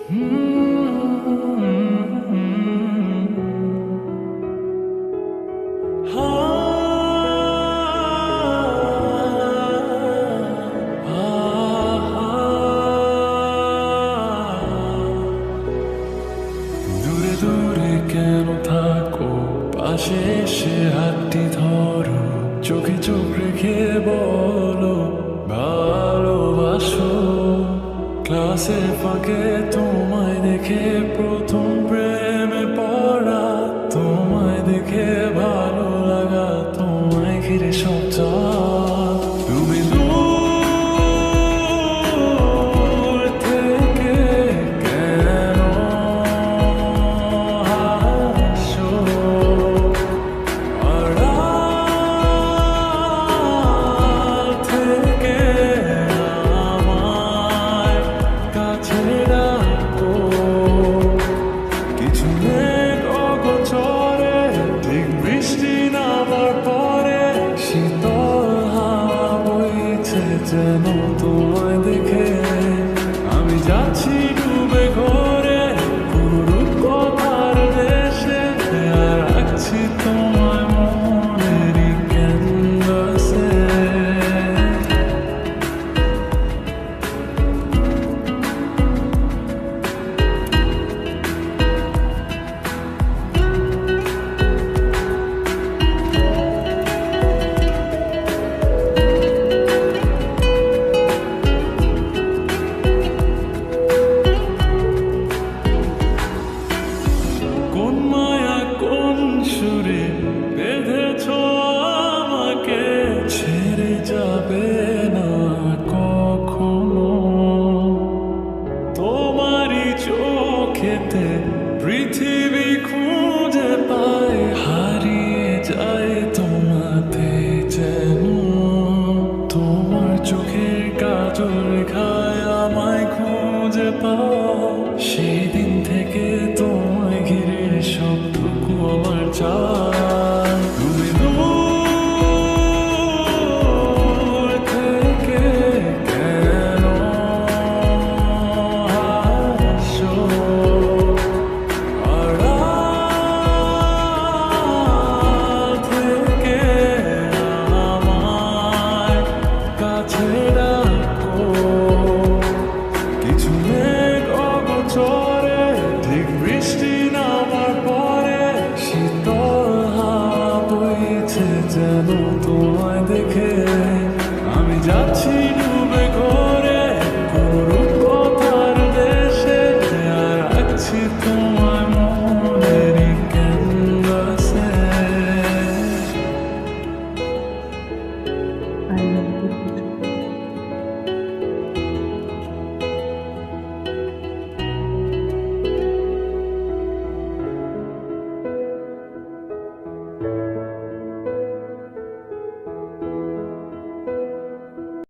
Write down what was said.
দূরে দূরে কেন থাকো, পাশে এসে হাতটি ধরো, চোখে চোখ রেখে বলো ভালোবাসো। ক্লাসের ফাঁকে তোমায় দেখে প্রথম প্রেমে পড়া, তোমায় দেখে ভালো লাগা, তোমায় ঘিরে সব চাওয়া। তুমি দূর থেকে কেন হাসো, আড়াল থেকে আমায় কাছে রাখো। কিছু মেঘ অগোচরে, ঠিক বৃষ্টি নামার পরে, শীতল হাওয়া বইছে যেন তোমায় দেখে। আমি যাচ্ছি ডুবে ঘরে পুরো কথার দেশে, আর রাখছি তোমায় মনেরই ক্যানভাসে। কোন মায়া কোন সুরে বেঁধেছ আমাকে, ছেড়ে যাবে না কখনো। তোমারই চোখেতে পৃথিবী খুঁজে পায়, হারিয়ে যায় তোমাতে যেন। তোমার চোখের কাজল রেখায় আমায় খুঁজে পাও, সেই দিন থেকে তোমায় ঘিরে সবটুকু আমার চাই। তুমি দূর থেকে কেন হাসো, আড়াল থেকে আমায় কাছে রাখো। কিছু মেঘ অগোচরে, ঠিক বৃষ্টি নামার পরে, শীতল হাওয়া বইছে যেন তোমায় দেখে। আমি যাচ্ছি ডুবে ঘরে পুরো কথার দেশে, আর রাখছি তোমায় মনেরই ক্যানভাসে। I love you.